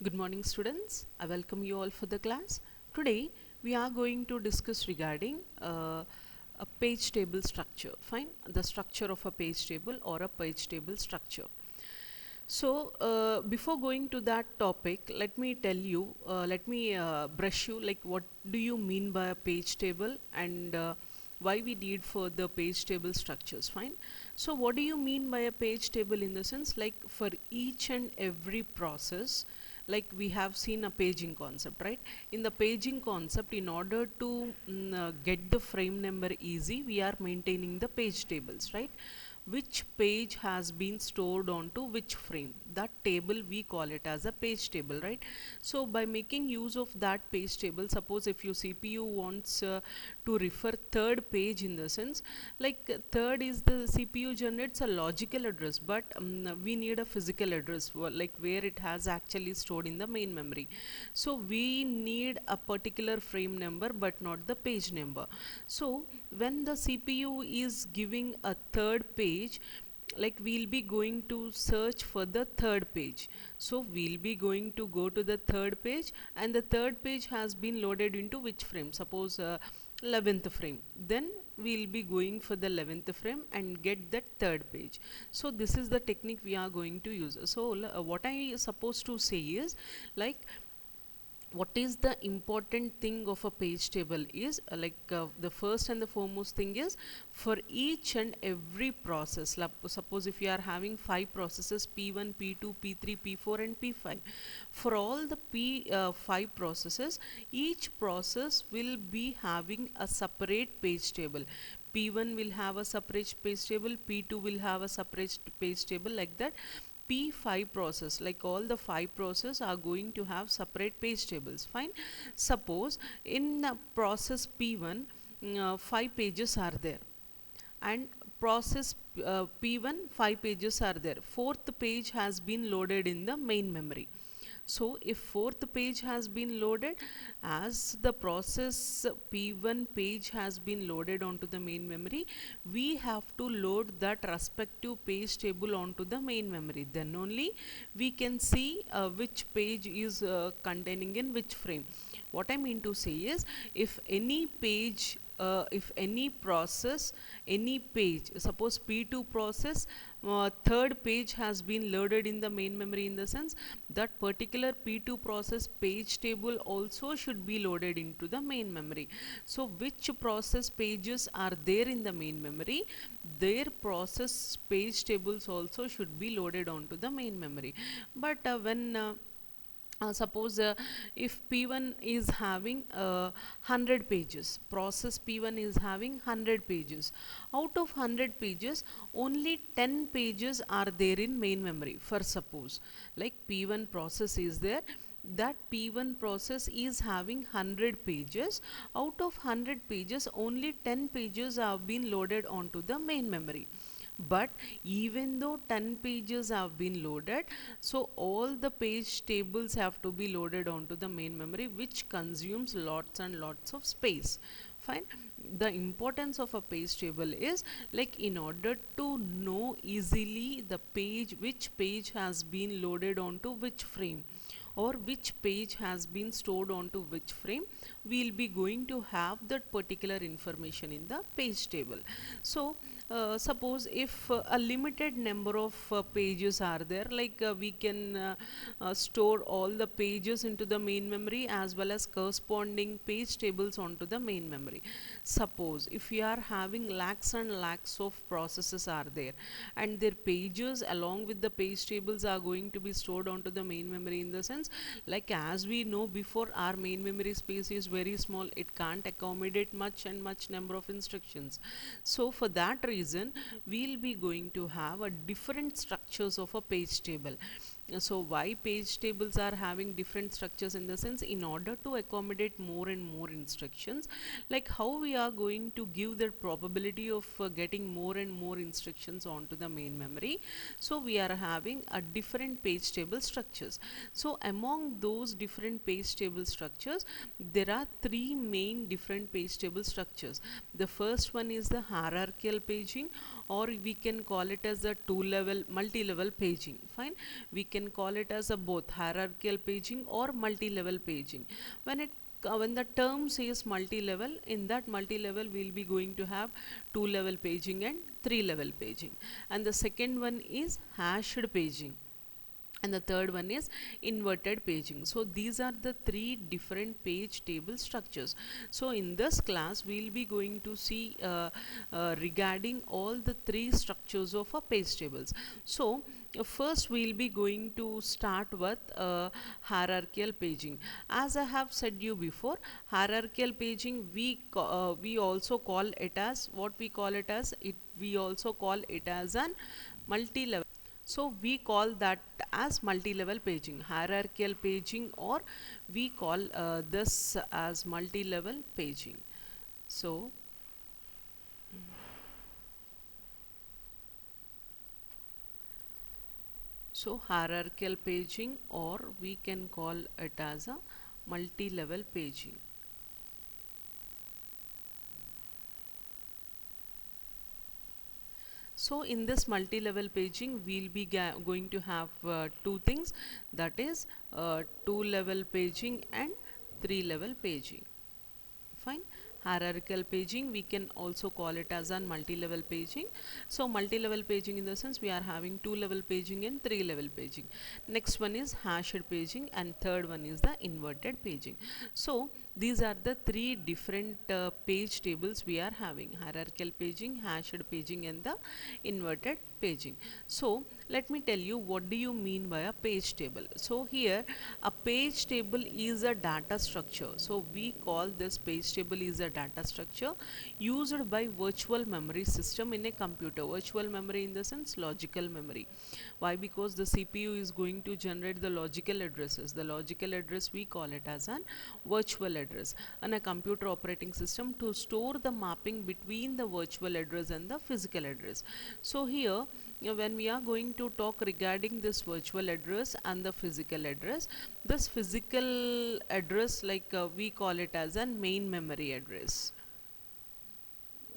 Good morning students. I welcome you all for the class. Today we are going to discuss regarding a page table structure. Fine, the structure of a page table or a page table structure. So before going to that topic, let me tell you, let me brush you like what do you mean by a page table and why we need for the page table structures. Fine. So what do you mean by a page table in the sense like for each and every process, like we have seen a paging concept, right? In the paging concept, in order to get the frame number easy, we are maintaining the page tables, right? Which page has been stored onto which frame, that table we call it as a page table, right? So by making use of that page table, suppose if your CPU wants to refer third page, in the sense like third is the CPU generates a logical address, but we need a physical address like where it has actually stored in the main memory. So we need a particular frame number but not the page number. So when the CPU is giving a third page, like we'll be going to search for the third page. So we'll be going to go to the third page, and the third page has been loaded into which frame? Suppose 11th frame. Then we'll be going for the 11th frame and get that third page. So this is the technique we are going to use. So what I supposed to say is like what is the important thing of a page table is the first and the foremost thing is for each and every process. Suppose if you are having 5 processes, P1, P2, P3, P4 and P5, for all the P5 processes, each process will be having a separate page table. P1 will have a separate page table, P2 will have a separate page table, like that. P5 process, like all the 5 process are going to have separate page tables. Fine. Suppose in the process P1, 5 pages are there, and process P1, 5 pages are there. Fourth page has been loaded in the main memory. So if fourth page has been loaded, as the process P1 page has been loaded onto the main memory, we have to load that respective page table onto the main memory. Then only we can see which page is containing in which frame. What I mean to say is, if any process, any page, suppose P2 process, third page has been loaded in the main memory, in the sense that particular P2 process page table also should be loaded into the main memory. So which process pages are there in the main memory, their process page tables also should be loaded onto the main memory. But when suppose if P1 is having 100 pages, process P1 is having 100 pages. Out of 100 pages, only 10 pages are there in main memory. For suppose, like P1 process is there, that P1 process is having 100 pages. Out of 100 pages, only 10 pages have been loaded onto the main memory. But even though 10 pages have been loaded, so all the page tables have to be loaded onto the main memory, which consumes lots and lots of space. Fine. The importance of a page table is like in order to know easily the page, which page has been loaded onto which frame, or which page has been stored onto which frame, we'll be going to have that particular information in the page table. So suppose if a limited number of pages are there, like we can store all the pages into the main memory as well as corresponding page tables onto the main memory. Suppose if you are having lakhs and lakhs of processes are there, and their pages along with the page tables are going to be stored onto the main memory, in the sense like as we know before, our main memory space is very small, it can't accommodate much and much number of instructions. So for that reason, we'll be going to have a different structures of a page table. So why page tables are having different structures, in the sense in order to accommodate more and more instructions, like how we are going to give the probability of getting more and more instructions onto the main memory. So we are having a different page table structures. So among those different page table structures, there are 3 main different page table structures. The first one is the hierarchical paging, or we can call it as a two-level multi-level paging. Fine, we can call it as a both hierarchical paging or multi-level paging. When the term says multi-level, in that multi-level we'll be going to have two-level paging and three-level paging, and the second one is hashed paging, and the third one is inverted paging. So these are the three different page table structures. So in this class we'll be going to see regarding all the three structures of a page tables. So first we'll be going to start with hierarchical paging. As I have said you before, hierarchical paging we also call it as what we call it as it we also call it as an multi-level. So we call that as multi-level paging, hierarchical paging, or we call this as multi-level paging. So hierarchical paging, or we can call it as a multi-level paging. So in this multi-level paging, we'll be going to have two things, that is two-level paging and three-level paging. Fine. Hierarchical paging, we can also call it as a multi-level paging. So multi-level paging, in the sense we are having two-level paging and three-level paging. Next one is hashed paging, and third one is the inverted paging. So these are the three different page tables we are having: hierarchical paging, hashed paging, and the inverted paging. So let me tell you, what do you mean by a page table? So here a page table is a data structure. So we call this page table is a data structure used by virtual memory system in a computer. Virtual memory in the sense logical memory. Why? Because the CPU is going to generate the logical addresses. The logical address we call it as an virtual address, and a computer operating system to store the mapping between the virtual address and the physical address. So here when we are going to talk regarding this virtual address and the physical address, this physical address, like we call it as a main memory address.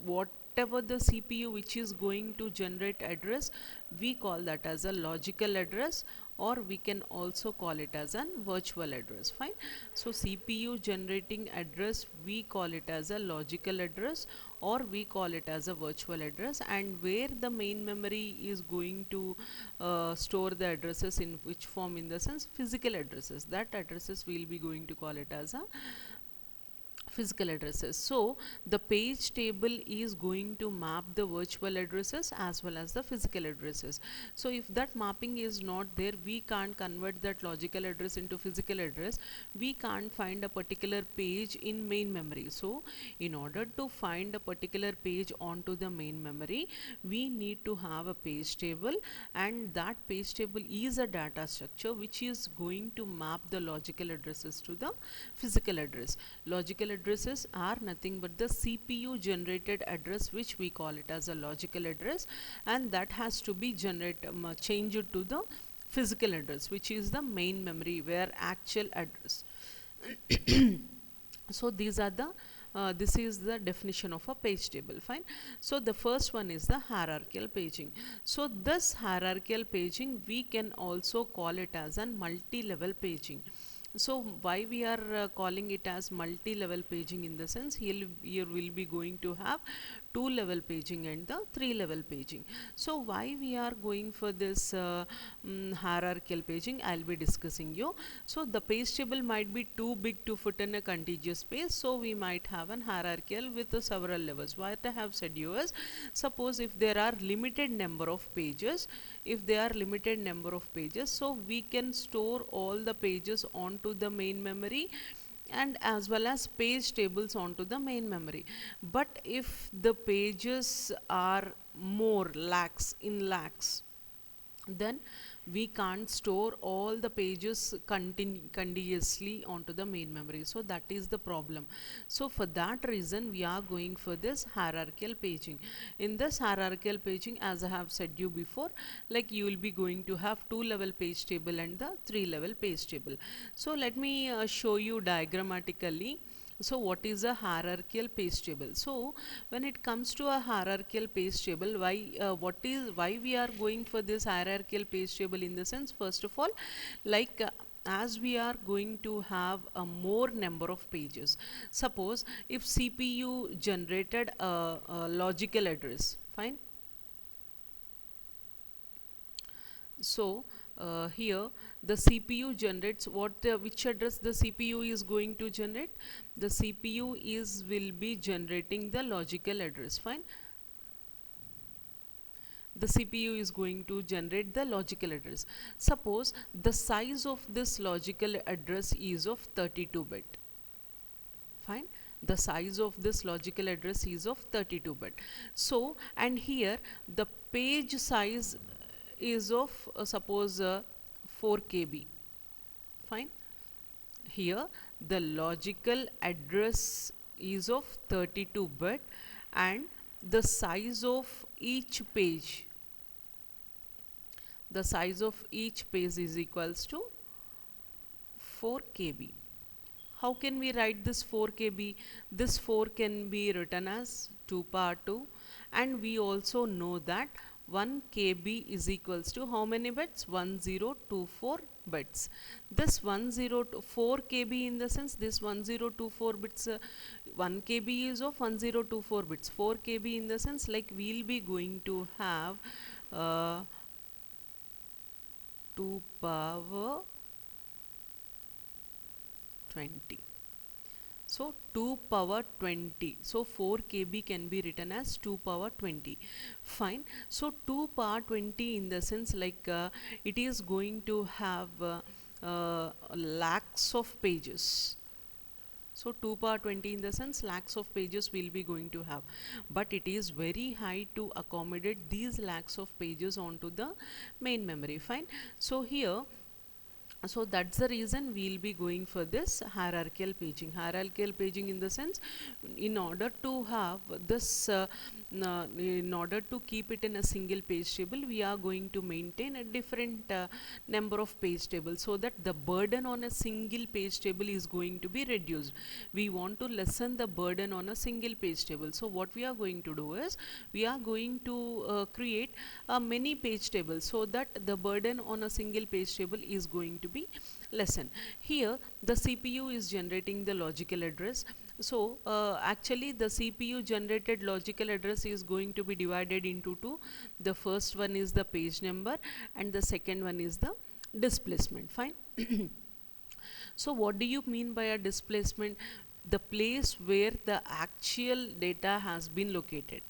Whatever the CPU which is going to generate address, we call that as a logical address, or we can also call it as a virtual address. Fine. So CPU generating address, we call it as a logical address, or we call it as a virtual address, and where the main memory is going to store the addresses in which form, in the sense physical addresses, that addresses we'll be going to call it as a physical addresses. So the page table is going to map the virtual addresses as well as the physical addresses. So if that mapping is not there, we can't convert that logical address into physical address. We can't find a particular page in main memory. So in order to find a particular page onto the main memory, we need to have a page table, and that page table is a data structure which is going to map the logical addresses to the physical address. Logical addresses are nothing but the CPU generated address, which we call it as a logical address, and that has to be changed to the physical address, which is the main memory where actual address. So these are the this is the definition of a page table. Fine. So the first one is the hierarchical paging. So this hierarchical paging, we can also call it as a multi-level paging. So why we are calling it as multi-level paging, in the sense here will be going to have two-level paging and the three-level paging. So why we are going for this hierarchical paging, I'll be discussing you. So the page table might be too big to fit in a contiguous space, so we might have an hierarchical with several levels. What I have said you is, suppose if there are limited number of pages, so we can store all the pages onto the main memory and as well as page tables onto the main memory. But if the pages are more lakhs, then we can't store all the pages continuously onto the main memory. So that is the problem. So for that reason, we are going for this hierarchical paging. In this hierarchical paging, as I have said you before, like you will be going to have two-level page table and the three-level page table. So let me show you diagrammatically So what is a hierarchical page table? So when it comes to a hierarchical page table, why we are going for this hierarchical page table? In the sense, first of all, like as we are going to have a more number of pages. Suppose if CPU generated a logical address, fine. So here the CPU generates which address the CPU is going to generate. The CPU is will be generating the logical address, fine. The CPU is going to generate the logical address. Suppose the size of this logical address is of 32 bit, fine. The size of this logical address is of 32 bit. So and here the page size is of suppose 4 KB, fine. Here the logical address is of 32 bit and the size of each page, the size of each page is equals to 4 KB. How can we write this 4 KB? This 4 can be written as 2 power 2, and we also know that 1 KB is equals to how many bits? 1024 bits. This 4 KB, in the sense this 1024 bits, 1 KB is of 1024 bits. 4 KB in the sense like we'll be going to have 2 power 20. So 2 power 20. So 4 KB can be written as 2 power 20. Fine. So 2 power 20 in the sense like it is going to have lakhs of pages. So 2 power 20 in the sense lakhs of pages will be going to have, but it is very high to accommodate these lakhs of pages onto the main memory, fine. So here, so that's the reason we'll be going for this hierarchical paging. Hierarchical paging in the sense, in order to have this in order to keep it in a single page table, we are going to maintain a different number of page tables, so that the burden on a single page table is going to be reduced. We want to lessen the burden on a single page table. So what we are going to do is, we are going to create many page tables, so that the burden on a single page table is going to be lessened. Here the CPU is generating the logical address. So actually the CPU generated logical address is going to be divided into two. The first one is the page number and the second one is the displacement, fine. So what do you mean by a displacement? The place where the actual data has been located,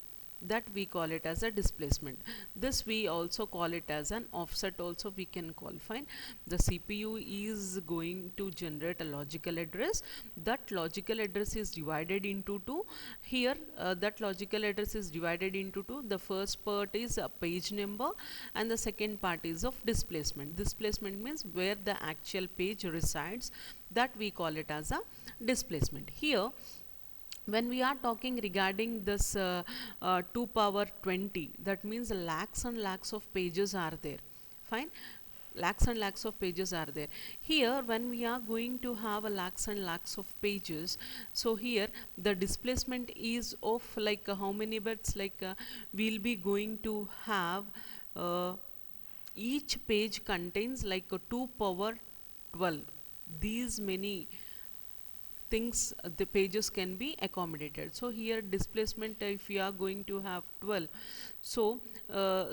that we call it as a displacement. This we also call it as an offset, also we can call, fine. The CPU is going to generate a logical address. That logical address is divided into two. Here that logical address is divided into two. The first part is a page number and the second part is of displacement. Displacement means where the actual page resides, that we call it as a displacement. Here when we are talking regarding this 2 power 20, that means lakhs and lakhs of pages are there, fine. Lakhs and lakhs of pages are there. Here when we are going to have a lakhs and lakhs of pages, so here the displacement is of like how many bits, like we'll be going to have each page contains like a 2 power 12. These many things the pages can be accommodated. So here displacement, if you are going to have 12, so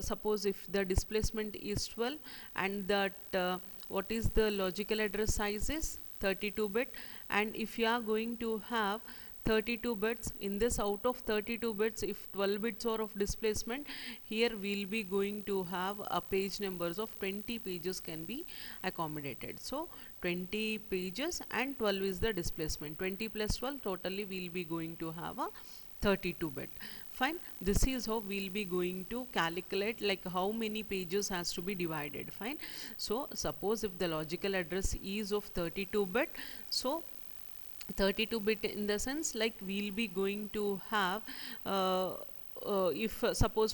suppose if the displacement is 12 and that what is the logical address size is 32 bit, and if you are going to have 32 bits, in this out of 32 bits, if 12 bits are of displacement, here we'll be going to have a page numbers of 20 pages can be accommodated. So 20 pages and 12 is the displacement. 20 plus 12, totally we'll be going to have a 32 bit, fine. This is how we'll be going to calculate like how many pages has to be divided, fine. So suppose if the logical address is of 32 bit, so 32 bit in the sense like we'll be going to have if suppose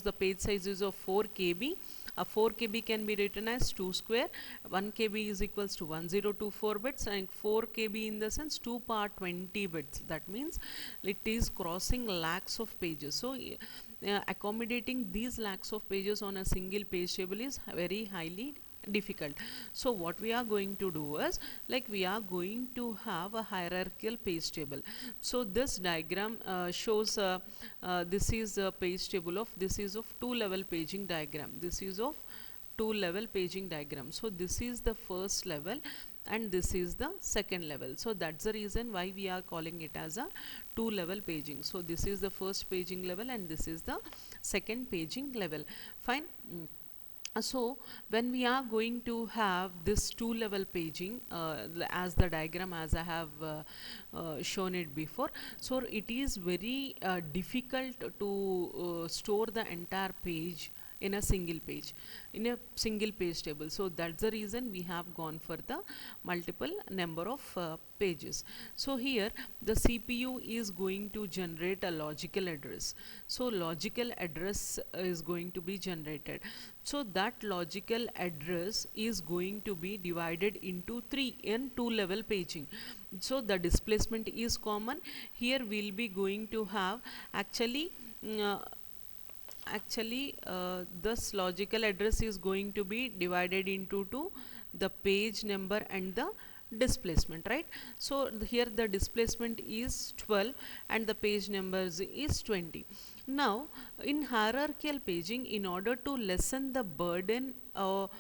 the page size is of 4 KB, a 4 KB can be written as 2 square, 1 KB is equals to 1024 bits, and 4 KB in the sense 2 power 20 bits. That means it is crossing lakhs of pages. So accommodating these lakhs of pages on a single page table is very highly difficult. So what we are going to do is, like, we are going to have a hierarchical page table. So this diagram shows this is a page table of, this is of 2-level paging diagram, this is of 2-level paging diagram. So this is the first level and this is the second level. So that's the reason why we are calling it as a 2-level paging. So this is the first paging level and this is the second paging level. Fine. So when we are going to have this 2-level paging, as the diagram as I have shown it before, so it is very difficult to store the entire page in a single page, in a single page table. So that's the reason we have gone for the multiple number of pages. So here the CPU is going to generate a logical address. So logical address is going to be generated. So that logical address is going to be divided into 3 in 2-level paging. So the displacement is common. Here we'll be going to have actually this logical address is going to be divided into 2, the page number and the displacement, right? So here the displacement is 12 and the page numbers is 20. Now in hierarchical paging, in order to lessen the burden of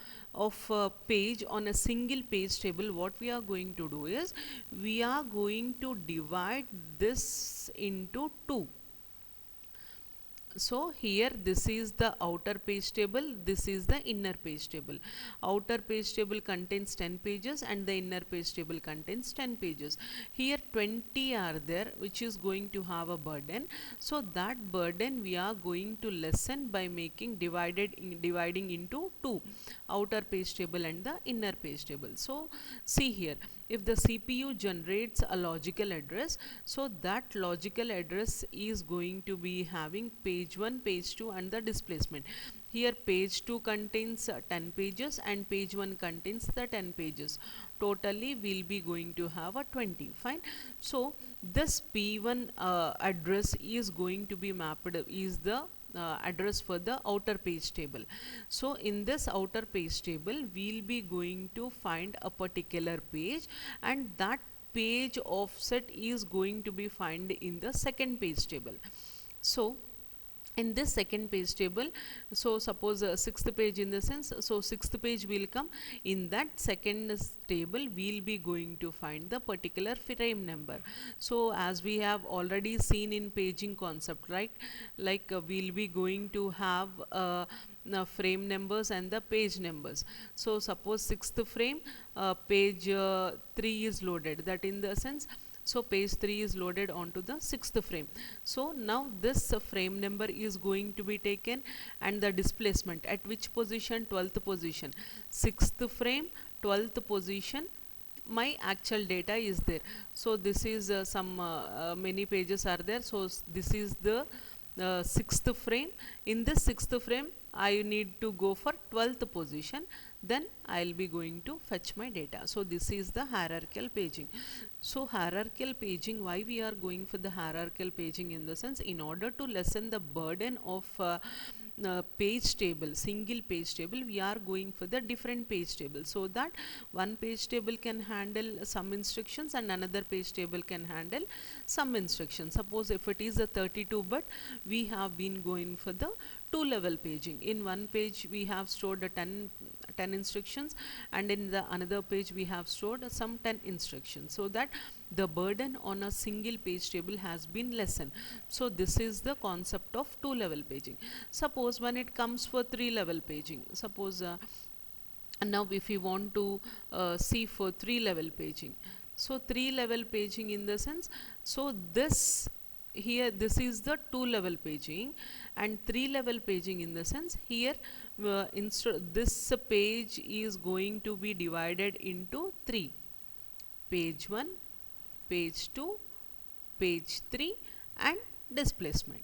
page on a single page table, what we are going to do is, we are going to divide this into 2. So here this is the outer page table, this is the inner page table. Outer page table contains 10 pages and the inner page table contains 10 pages. Here 20 are there, which is going to have a burden. So that burden we are going to lessen by making dividing into 2, outer page table and the inner page table. So see here, if the CPU generates a logical address, so that logical address is going to be having page 1, page 2 and the displacement. Here page 2 contains 10 pages and page 1 contains the 10 pages. Totally we'll be going to have a 20. Fine. So this P1 address is going to be mapped, is the address for the outer page table. So in this outer page table, we'll be going to find a particular page, and that page offset is going to be found in the second page table. So in this second page table, so suppose 6th page in the sense, so 6th page will come. In that second table, we'll be going to find the particular frame number. So as we have already seen in paging concept, right, like we'll be going to have frame numbers and the page numbers. So suppose 6th frame, page 3 is loaded, that in the sense, so page 3 is loaded onto the 6th frame. So now this frame number is going to be taken, and the displacement at which position? 12th position. 6th frame, 12th position, my actual data is there. So this is many pages are there. So this is the 6th frame. In this 6th frame, I need to go for 12th position, then I'll be going to fetch my data. So this is the hierarchical paging. So hierarchical paging, why we are going for the hierarchical paging? In the sense, in order to lessen the burden of page table, single page table, we are going for the different page table, so that one page table can handle some instructions and another page table can handle some instructions. Suppose if it is a 32-bit, we have been going for the 2-level paging. In one page we have stored a 10 instructions, and in the another page we have stored some 10 instructions, so that the burden on a single page table has been lessened. So this is the concept of 2-level paging. Suppose when it comes for 3-level paging, suppose now if we want to see for 3-level paging, so 3-level paging in the sense, so this here this is the 2-level paging, and 3-level paging in the sense, here this page is going to be divided into 3, page 1, page 2, page 3 and displacement.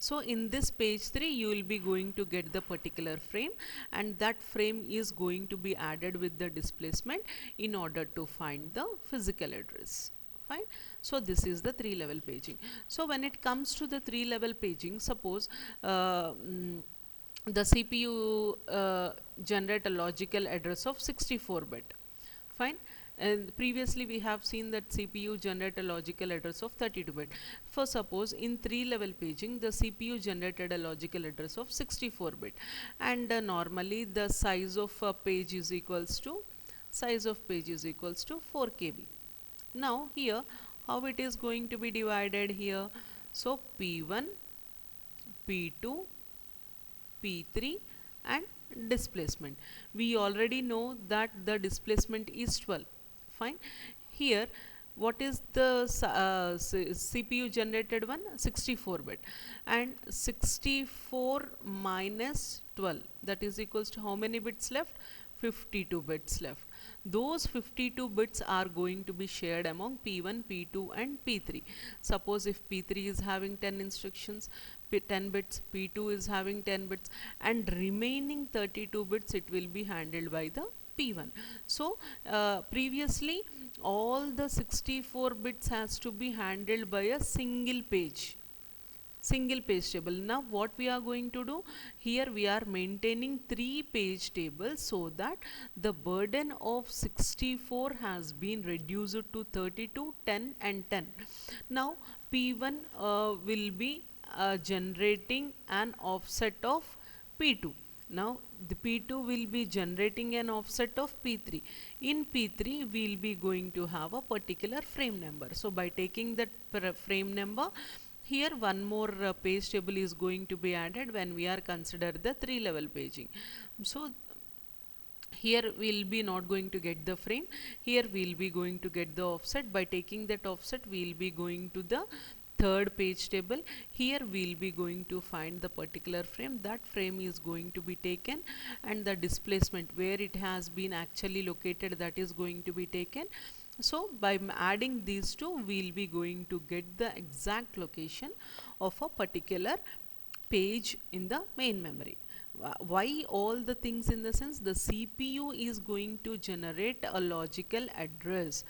So in this page 3 you will be going to get the particular frame, and that frame is going to be added with the displacement in order to find the physical address. Fine. So this is the 3-level paging. So when it comes to the 3-level paging, suppose the CPU generate a logical address of 64-bit. Fine. And previously we have seen that CPU generate a logical address of 32-bit. For suppose in 3-level paging, the CPU generated a logical address of 64-bit, and normally the size of a page is equals to 4 KB. Now here how it is going to be divided here? So P1, P2, P3 and displacement. We already know that the displacement is 12. Fine. Here what is the CPU generated one? 64-bit, and 64 minus 12, that is equals to how many bits left? 52 bits left. Those 52 bits are going to be shared among P1, P2 and P3. Suppose if P3 is having 10 instructions, 10 bits, P2 is having 10 bits, and remaining 32 bits it will be handled by the P1. So previously all the 64 bits has to be handled by a single page table. Now what we are going to do here, we are maintaining 3 page tables so that the burden of 64 has been reduced to 32, 10 and 10. Now P1 will be generating an offset of P2. Now the P2 will be generating an offset of P3. In P3 we will be going to have a particular frame number. So by taking that frame number, here one more page table is going to be added when we are consider the 3-level paging. So here we will be not going to get the frame, here we will be going to get the offset. By taking that offset we will be going to the third page table. Here we will be going to find the particular frame. That frame is going to be taken, and the displacement where it has been actually located, that is going to be taken. So by adding these two we will be going to get the exact location of a particular page in the main memory. Why all the things? In the sense, the CPU is going to generate a logical address,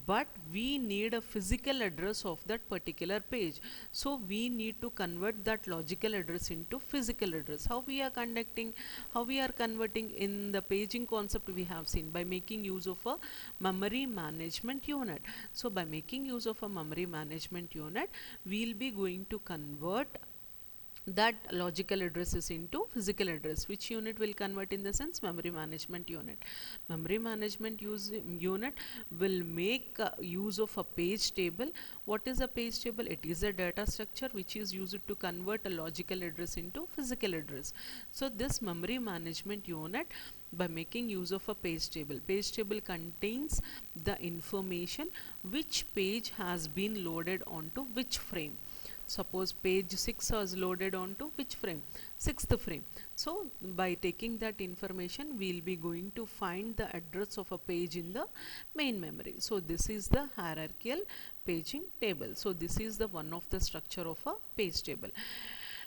but we need a physical address of that particular page. So we need to convert that logical address into physical address. How we are converting in the paging concept, we have seen by making use of a memory management unit. So by making use of a memory management unit, we will be going to convert that logical addresses into physical address. Which unit will convert? In the sense, memory management unit. Memory management unit will make use of a page table. What is a page table? It is a data structure which is used to convert a logical address into physical address. So this memory management unit, by making use of a page table contains the information which page has been loaded onto which frame. Suppose page 6 was loaded onto which frame? 6th frame. So by taking that information we will be going to find the address of a page in the main memory. So this is the hierarchical paging table. So this is the one of the structure of a page table.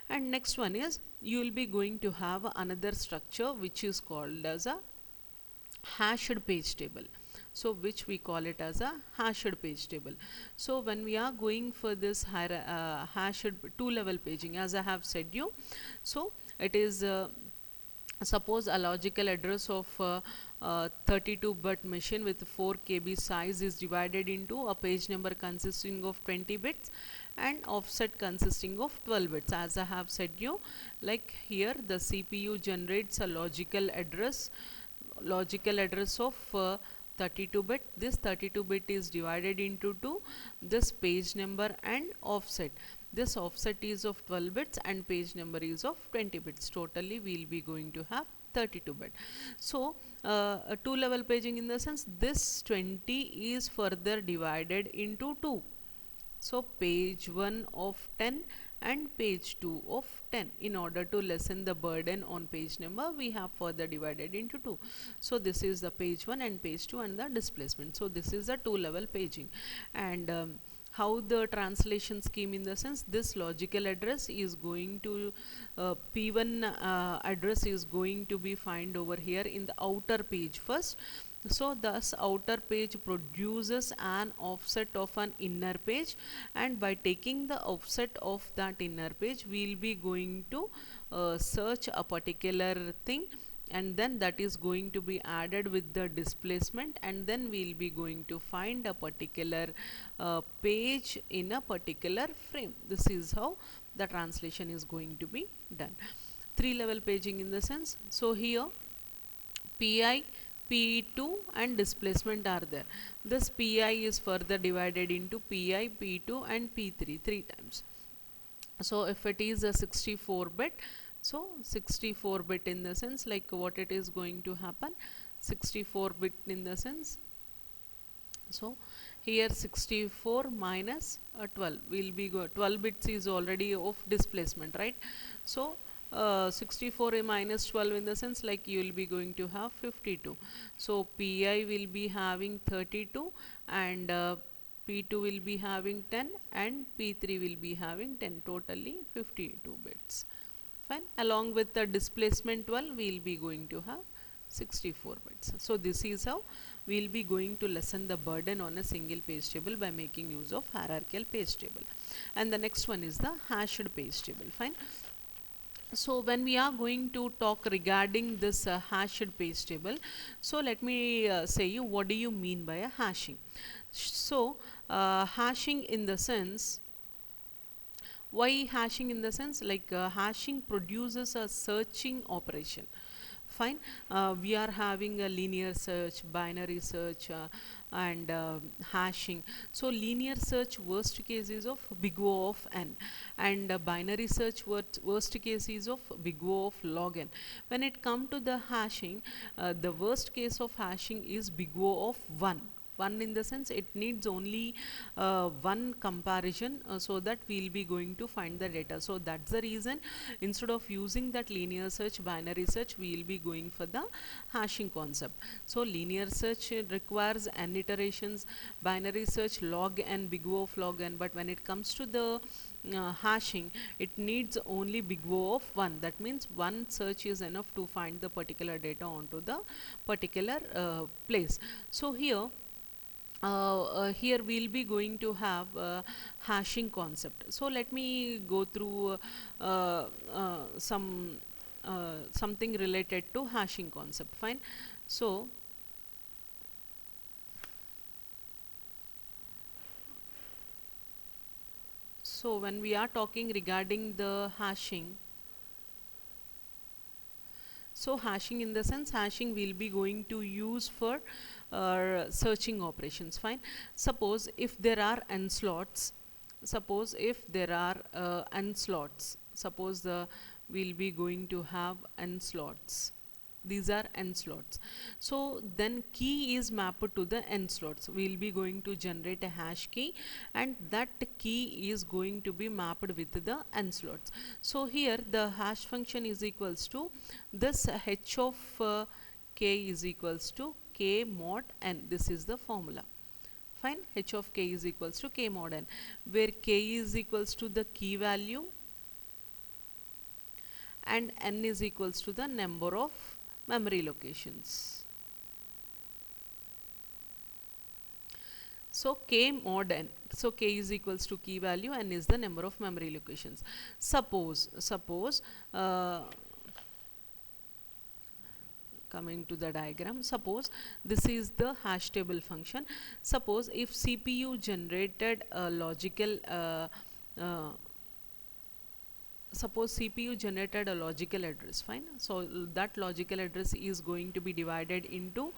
And next one is, you will be going to have another structure which is called as a hashed page table. So which we call it as a hashed page table. So when we are going for this hashed 2-level paging, as I have said you, so it is suppose a logical address of 32-bit machine with 4 KB size is divided into a page number consisting of 20 bits and offset consisting of 12 bits. As I have said you, like here the CPU generates a logical address of 32-bit. This 32-bit is divided into 2, this page number and offset. This offset is of 12 bits and page number is of 20 bits. Totally we will be going to have 32-bit. So a 2-level paging, in the sense, this 20 is further divided into 2. So page 1 of 10 and page 2 of 10. In order to lessen the burden on page number, we have further divided into 2. So this is the page 1 and page 2 and the displacement. So this is a 2-level paging. And how the translation scheme, in the sense this logical address is going to P1 address is going to be find over here in the outer page first. So thus outer page produces an offset of an inner page, and by taking the offset of that inner page we'll be going to search a particular thing, and then that is going to be added with the displacement, and then we'll be going to find a particular page in a particular frame. This is how the translation is going to be done. Three level paging, in the sense, so here Pi, P2 and displacement are there. This Pi is further divided into Pi, P2 and P3 three times. So if it is a 64-bit, so 64-bit in the sense, like what it is going to happen, 64-bit in the sense, so here 64 minus 12 will be 12 bits is already of displacement, right? So 64 minus 12, in the sense, like you will be going to have 52. So Pi will be having 32, and P2 will be having 10, and P3 will be having 10, totally 52 bits. Fine. Along with the displacement 12, we will be going to have 64 bits. So this is how we will be going to lessen the burden on a single page table by making use of hierarchical page table. And the next one is the hashed page table. Fine. So when we are going to talk regarding this hashed page table, so let me say you what do you mean by a hashing. So hashing in the sense, why hashing in the sense, like hashing produces a searching operation. Fine. We are having a linear search, binary search, and hashing. So linear search worst case is of big O of n, and binary search worst case is of big O of log n. When it comes to the hashing, the worst case of hashing is big O of 1. One in the sense it needs only one comparison, so that we'll be going to find the data. So that's the reason instead of using that linear search, binary search, we'll be going for the hashing concept. So linear search requires n iterations, binary search log n, big O of log n, but when it comes to the hashing, it needs only big O of 1. That means one search is enough to find the particular data onto the particular place. So here here we'll be going to have hashing concept. So let me go through something related to hashing concept. Fine. So when we are talking regarding the hashing, so hashing in the sense, hashing will be going to use for searching operations. Fine. Suppose if there are n slots, suppose we'll be going to have n slots. These are n slots. So then key is mapped to the n slots. We'll be going to generate a hash key, and that key is going to be mapped with the n slots. So here the hash function is equals to this h of k is equals to k mod n. This is the formula. Fine. H of k is equals to k mod n, where k is equals to the key value and n is equals to the number of memory locations. So k mod n, so k is equals to key value, n is the number of memory locations. Suppose coming to the diagram, suppose this is the hash table function. Suppose if CPU generated a logical suppose CPU generated a logical address. Fine. So that logical address is going to be divided into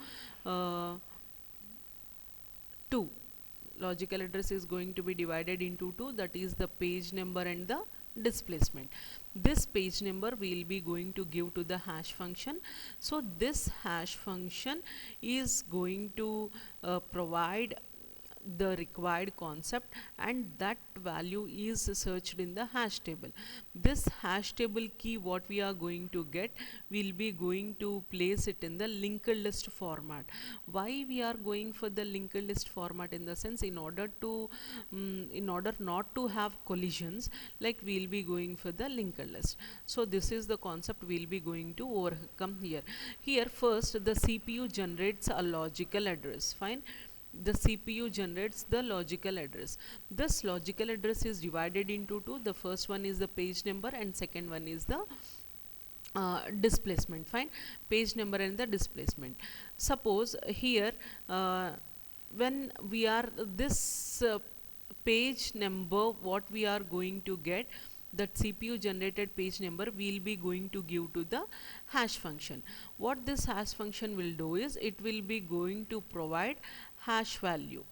two. Logical address is going to be divided into two, that is the page number and the displacement. This page number we will be going to give to the hash function. So this hash function is going to provide the required concept, and that value is searched in the hash table. This hash table key what we are going to get, we'll be going to place it in the linked list format. Why we are going for the linked list format? In the sense, in order to in order not to have collisions, like we'll be going for the linked list. So this is the concept we'll be going to overcome here. Here first the CPU generates a logical address. Fine, the CPU generates the logical address. This logical address is divided into two. The first one is the page number and second one is the displacement. Fine, page number and the displacement. Suppose here when we are this page number what we are going to get, that CPU generated page number we'll be going to give to the hash function. What this hash function will do is it will be going to provide hash value.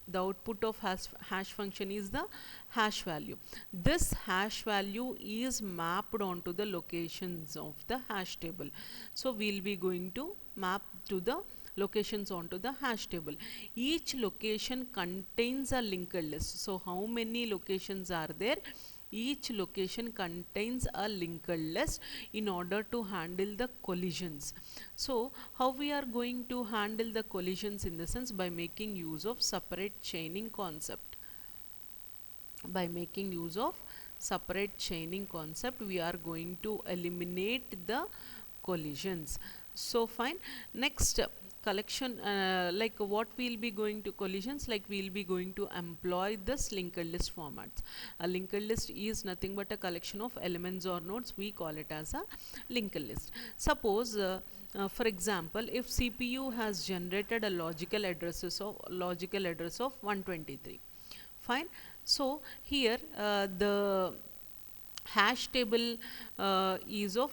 The output of hash function is the hash value. This hash value is mapped onto the locations of the hash table. So we'll be going to map to the locations onto the hash table. Each location contains a linked list. So how many locations are there? Each location contains a linked list in order to handle the collisions. So how we are going to handle the collisions? In the sense, by making use of separate chaining concept. By making use of separate chaining concept, we are going to eliminate the collisions. So fine, next collection, like what we'll be going to collisions, like we'll be going to employ this linked list formats. A linked list is nothing but a collection of elements or nodes. We call it as a linked list. Suppose for example, if CPU has generated a logical address of 123. Fine, so here the hash table is of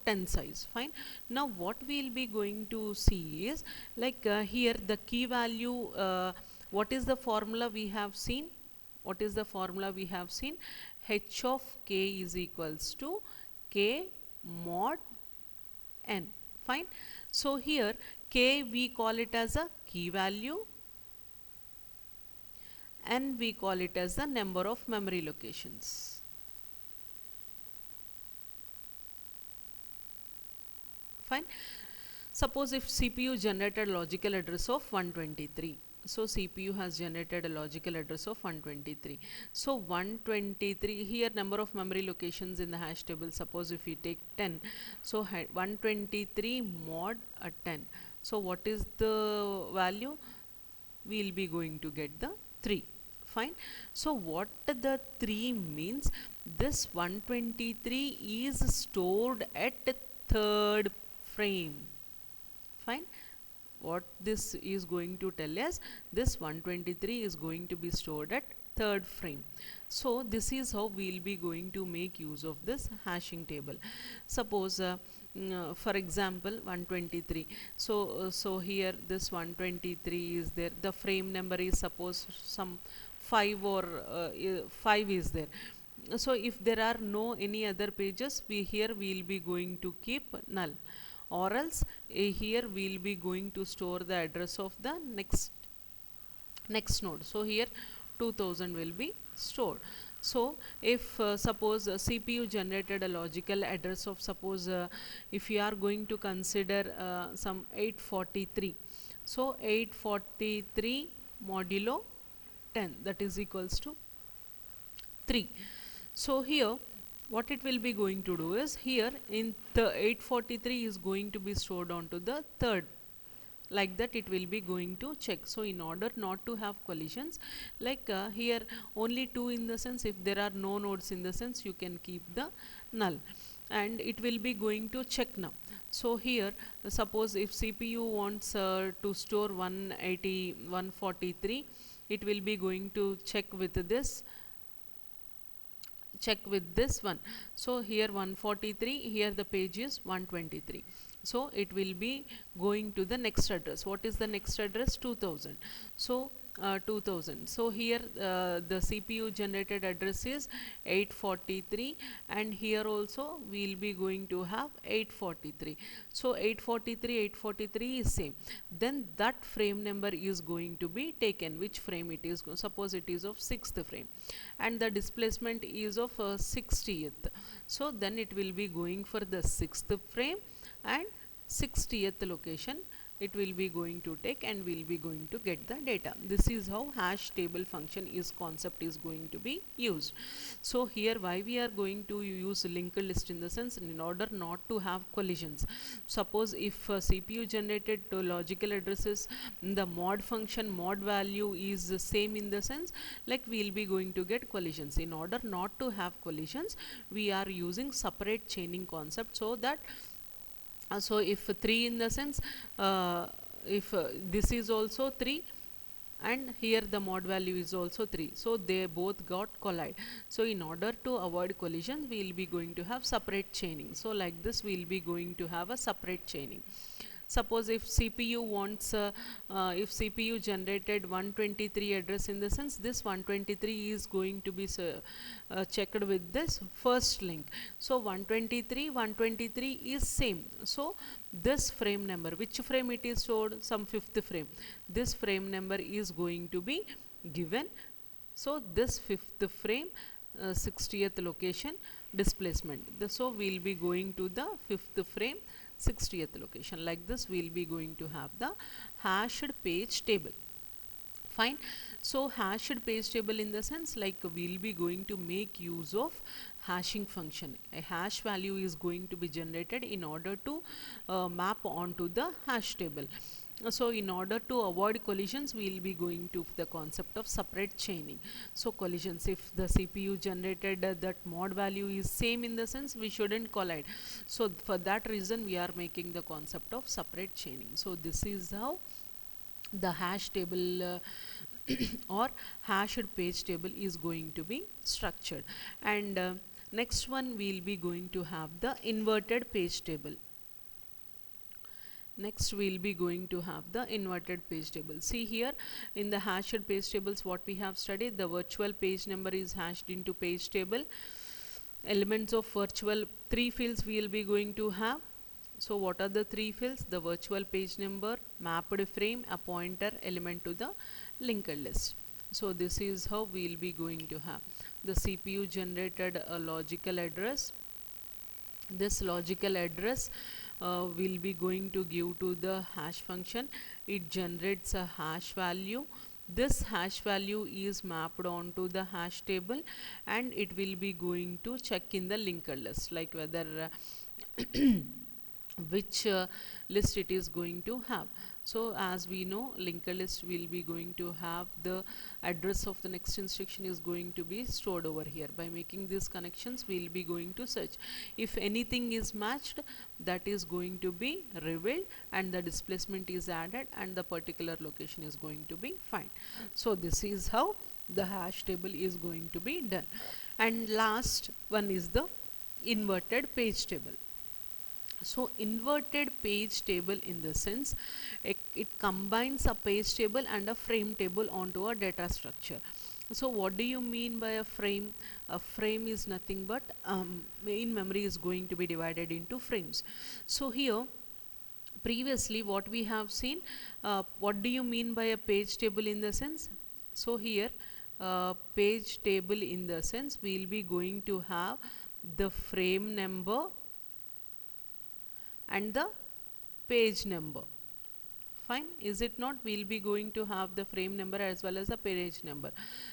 10 size. Fine, now what we'll be going to see is, like here the key value, what is the formula we have seen? What is the formula we have seen? H of k is equals to k mod n. Fine, so here k we call it as a key value and we call it as the number of memory locations. Fine, suppose if CPU generated logical address of 123. So CPU has generated a logical address of 123. So 123, here number of memory locations in the hash table, suppose if we take 10. So 123 mod 10. So what is the value? We'll be going to get the 3. Fine, so what the 3 means? This 123 is stored at third frame. Fine, what this is going to tell us, this 123 is going to be stored at third frame. So this is how we'll be going to make use of this hashing table. Suppose for example 123, so here this 123 is there, the frame number is suppose some 5 or 5 is there. So if there are no any other pages, here we'll be going to keep null, or else here we'll be going to store the address of the next node. So here 2000 will be stored. So if suppose CPU generated a logical address of, suppose if you are going to consider some 843, so 843 modulo 10, that is equals to 3. So here what it will be going to do is, here in the 843 is going to be stored onto the third, like that it will be going to check. So in order not to have collisions, like here only 2 in the sense, if there are no nodes in the sense, you can keep the null and it will be going to check now. So here suppose if CPU wants to store 143, it will be going to check with this one. So here 143, here the page is 123. So it will be going to the next address. What is the next address? 2000. So 2000. So here the CPU generated address is 843, and here also we will be going to have 843. So 843, 843 is same. Then that frame number is going to be taken. Which frame it is? Suppose it is of 6th frame, and the displacement is of 60th. So then it will be going for the 6th frame and 60th location it will be going to take, and we'll be going to get the data. This is how hash table function concept is going to be used. So here why we are going to use linked list, in the sense, in order not to have collisions. Suppose if CPU generated logical addresses, the mod function mod value is the same, in the sense like we'll be going to get collisions. In order not to have collisions, we are using separate chaining concept, so that so if 3, in the sense if this is also 3 and here the mod value is also 3, so they both got collide. So in order to avoid collision, we will be going to have separate chaining. So like this we will be going to have a separate chaining. Suppose if CPU wants if CPU generated 123 address, in the sense this 123 is going to be checked with this first link. So 123 is same. So this frame number, which frame it is stored? Some 5th frame. This frame number is going to be given. So this 5th frame 60th location displacement. So we will be going to the 5th frame 60th location. Like this we will be going to have the hashed page table. Fine. So hashed page table, in the sense like we will be going to make use of hashing function. A hash value is going to be generated in order to map onto the hash table. So in order to avoid collisions, we will be going to the concept of separate chaining. So collisions, if the CPU generated that mod value is same, in the sense we shouldn't collide. So for that reason we are making the concept of separate chaining. So this is how the hash table or hashed page table is going to be structured. And next one we will be going to have the inverted page table. Next we will be going to have the inverted page table. See here in the hashed page tables, what we have studied, the virtual page number is hashed into page table. Elements of virtual 3 fields we will be going to have. So what are the 3 fields? The virtual page number, mapped frame, a pointer, element to the linked list. So this is how we will be going to have the CPU generated a logical address. This logical address will be going to give to the hash function. It generates a hash value. This hash value is mapped onto the hash table, and it will be going to check in the linked list, like whether which list it is going to have. So as we know, linked list will be going to have the address of the next instruction is going to be stored over here. By making these connections, we will be going to search. If anything is matched, that is going to be revealed, and the displacement is added, and the particular location is going to be found. So this is how the hash table is going to be done. And last one is the inverted page table. So inverted page table, in the sense it combines a page table and a frame table onto a data structure. So what do you mean by a frame? A frame is nothing but main memory is going to be divided into frames. So here previously what we have seen, what do you mean by a page table, in the sense? So here page table, in the sense we will be going to have the frame number and the page number. Fine, is it not? We will be going to have the frame number as well as the page number.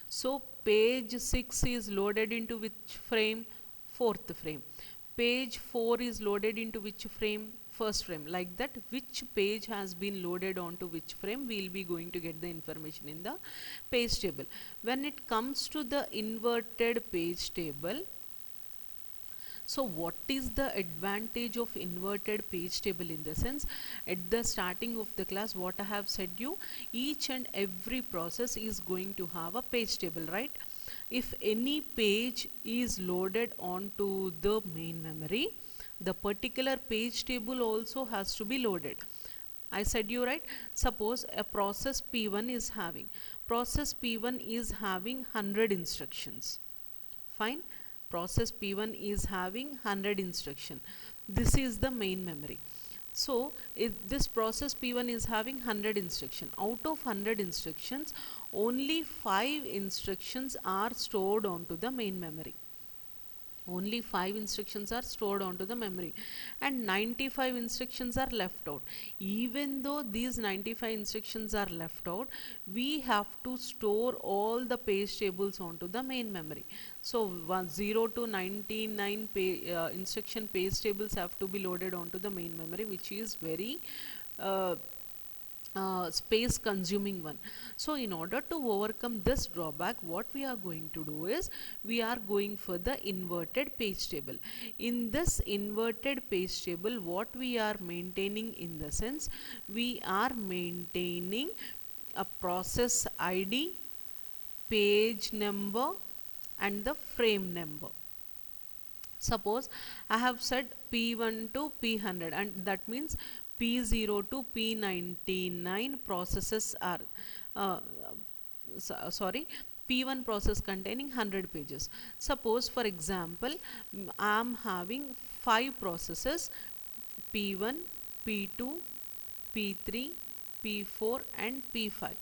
So page 6 is loaded into which frame? 4th frame. Page 4 is loaded into which frame? 1st frame. Like that, which page has been loaded onto which frame, we will be going to get the information in the page table. When it comes to the inverted page table, so what is the advantage of inverted page table, in the sense, at the starting of the class what I have said you, each and every process is going to have a page table, right? If any page is loaded onto the main memory, the particular page table also has to be loaded. I said you right. Suppose a process P1 is having, process P1 is having 100 instructions. Fine. Process P1 is having 100 instruction. This is the main memory. So this process P1 is having 100 instruction. Out of 100 instructions, only 5 instructions are stored onto the main memory. Only 5 instructions are stored onto the memory and 95 instructions are left out. Even though these 95 instructions are left out, we have to store all the page tables onto the main memory. So 0 to 99 instruction page tables have to be loaded onto the main memory, which is very uh, space consuming one. So in order to overcome this drawback, what we are going to do is we are going for the inverted page table. In this inverted page table, what we are maintaining, in the sense, we are maintaining a process ID, page number and the frame number. Suppose I have said P1 to P100, and that means P0 to P99 processes are sorry, P1 process containing 100 pages. Suppose for example, I am having 5 processes, P1, P2, P3, P4 and P5.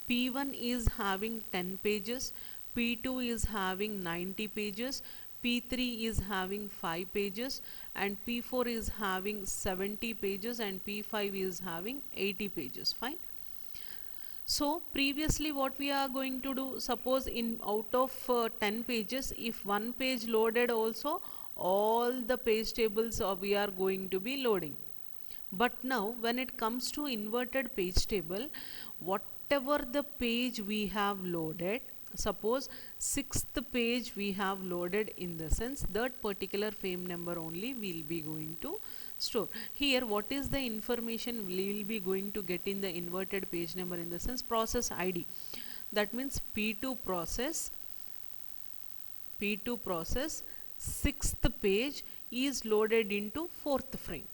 P1 is having 10 pages, P2 is having 90 pages, P3 is having 5 pages and P4 is having 70 pages and P5 is having 80 pages. Fine. So previously what we are going to do, suppose in out of 10 pages, if one page loaded also, all the page tables we are going to be loading. But now when it comes to inverted page table, whatever the page we have loaded, suppose 6th page we have loaded, in the sense that particular frame number only we will be going to store. Here what is the information we will be going to get in the inverted page number, in the sense process ID. That means P2 process 6th page is loaded into 4th frame.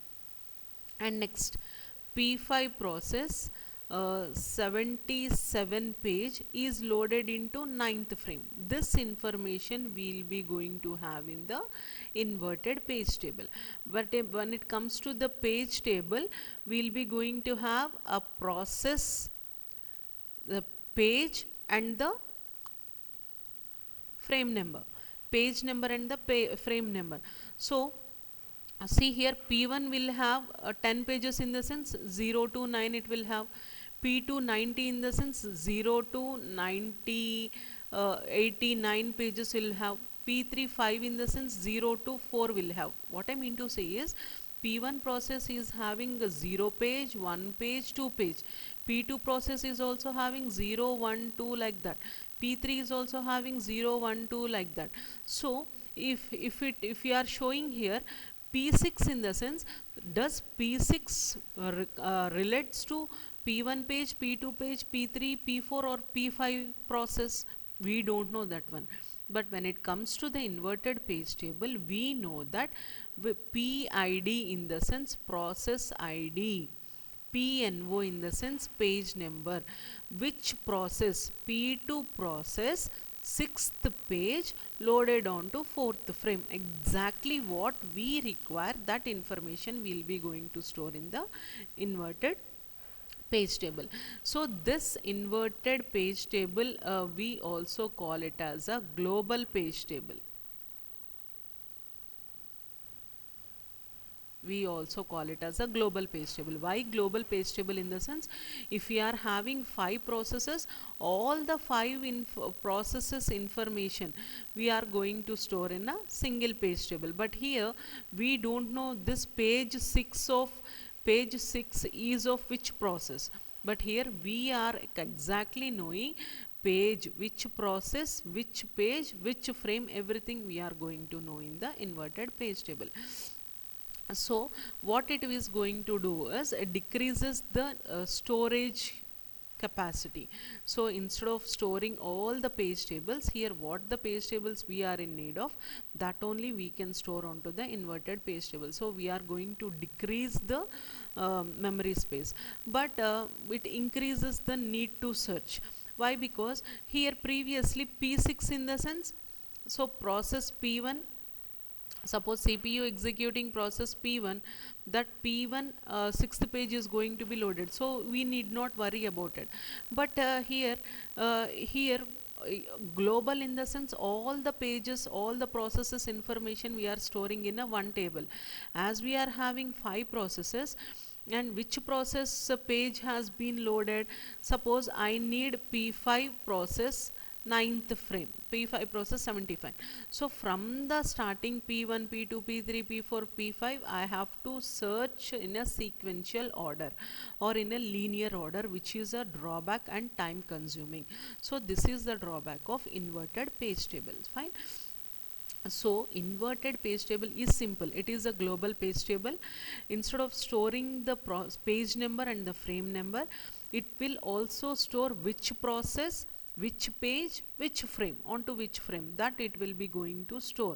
And next P5 process 77 page is loaded into 9th frame. This information we will be going to have in the inverted page table. But when it comes to the page table, we will be going to have a process, the page and the frame number, page number and the frame number. So see here, P1 will have 10 pages, in the sense 0 to 9 it will have. P2 90 in the sense 0 to 90, 89 pages will have. P3 5 in the sense 0 to 4 will have. What I mean to say is, P1 process is having a 0 page, 1 page, 2 page. P2 process is also having 0, 1, 2 like that. P3 is also having 0, 1, 2 like that. So if you are showing here P6, in the sense, does P6 relates to P1 page, P2 page, P3, P4 or P5 process? We don't know that one. But when it comes to the inverted page table, we know that PID, in the sense process ID, PNO in the sense page number, which process, P2 process 6th page loaded onto 4th frame. Exactly what we require, that information we will be going to store in the inverted page table. So this inverted page table, we also call it as a global page table. We also call it as a global page table. Why global page table? In the sense, if we are having 5 processes, all the 5 processes information we are going to store in a single page table. But here we don't know this page 6 is of which process. But here we are exactly knowing page, which process, which page, which frame, everything we are going to know in the inverted page table. So what it is going to do is it decreases the storage capacity. So instead of storing all the page tables, here what the page tables we are in need of, that only we can store onto the inverted page table. So we are going to decrease the memory space, but it increases the need to search. Why? Because here previously P6 in the sense, so process P1, suppose CPU executing process P1, that P1 sixth page is going to be loaded, so we need not worry about it. But here global in the sense, all the pages, all the processes information we are storing in a one table. As we are having 5 processes, and which process page has been loaded, suppose I need P5 process ninth frame, P5 process 75. So from the starting P1, P2, P3, P4, P5, I have to search in a sequential order or in a linear order, which is a drawback and time consuming. So this is the drawback of inverted page tables. Fine. So inverted page table is simple. It is a global page table. Instead of storing the page number and the frame number, it will also store which process, which page, which frame, onto which frame, that it will be going to store.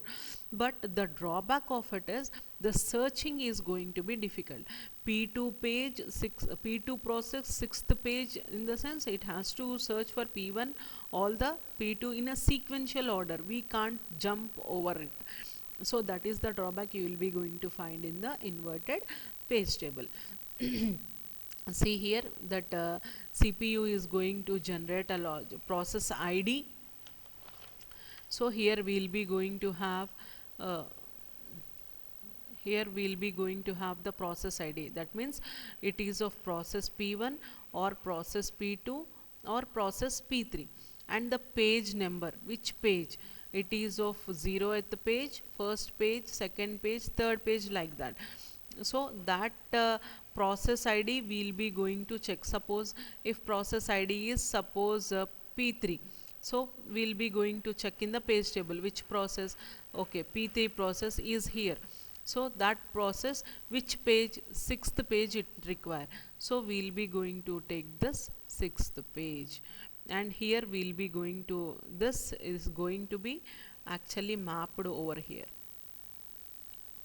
But the drawback of it is the searching is going to be difficult. P2 page 6, P2 process 6th page, in the sense it has to search for P1 all the P2 in a sequential order. We can't jump over it. So that is the drawback you will be going to find in the inverted page table. See here that CPU is going to generate a process ID. So here we will be going to have the process ID. That means it is of process P1 or process P2 or process P3, and the page number, which page, it is of 0th page, first page, second page, third page, like that. So that process ID we will be going to check. Suppose if process ID is suppose P3, so we will be going to check in the page table which process. Okay, P3 process is here, so that process which page, 6th page it require, so we will be going to take this 6th page, and here we will be going to, this is going to be actually mapped over here.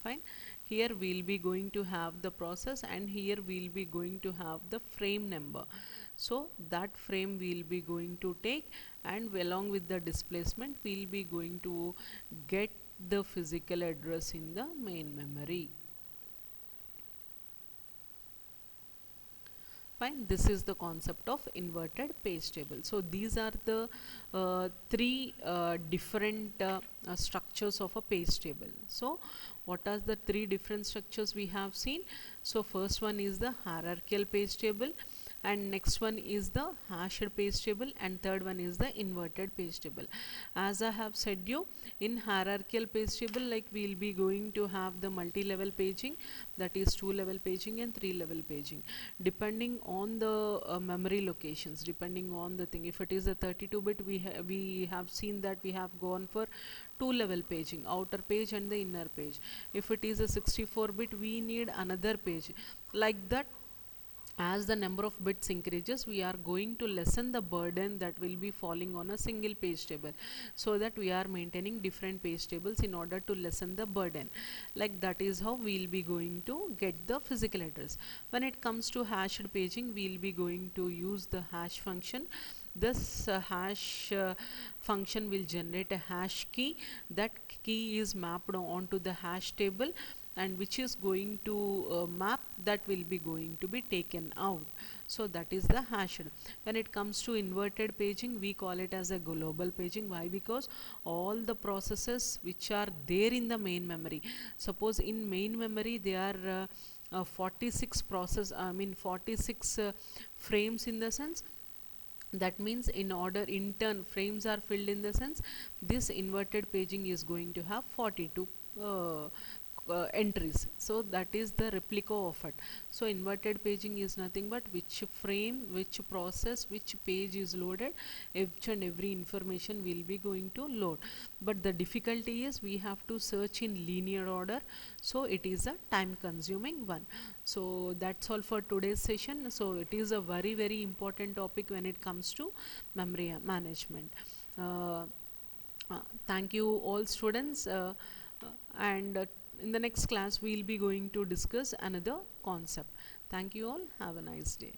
Fine. Here we will be going to have the process, and here we will be going to have the frame number. So that frame we will be going to take, and along with the displacement we will be going to get the physical address in the main memory. Fine. This is the concept of inverted page table. So these are the three different structures of a page table. So what are the three different structures we have seen? So first one is the hierarchical page table, and next one is the hashed page table, and third one is the inverted page table. As I have said you, in hierarchical page table, like we will be going to have the multi-level paging, that is 2-level paging and 3-level paging, depending on the memory locations, depending on the thing. If it is a 32-bit, we have seen that we have gone for 2-level paging, outer page and the inner page. If it is a 64-bit, we need another page. Like that, as the number of bits increases, we are going to lessen the burden that will be falling on a single page table, so that we are maintaining different page tables in order to lessen the burden. Like that is how we will be going to get the physical address. When it comes to hashed paging, we will be going to use the hash function. This hash function will generate a hash key. That key is mapped onto the hash table, and which is going to map, that will be going to be taken out. So that is the hashed. When it comes to inverted paging, we call it as a global paging. Why? Because all the processes which are there in the main memory, suppose in main memory there are 46 frames, in the sense, that means in order in turn frames are filled, in the sense this inverted paging is going to have 42 entries. So that is the replica of it. So inverted paging is nothing but which frame, which process, which page is loaded, each and every information will be going to load. But the difficulty is we have to search in linear order, so it is a time consuming one. So that's all for today's session. So it is a very important topic when it comes to memory management. uh, Thank you all students, and in the next class we'll be going to discuss another concept. Thank you all, have a nice day.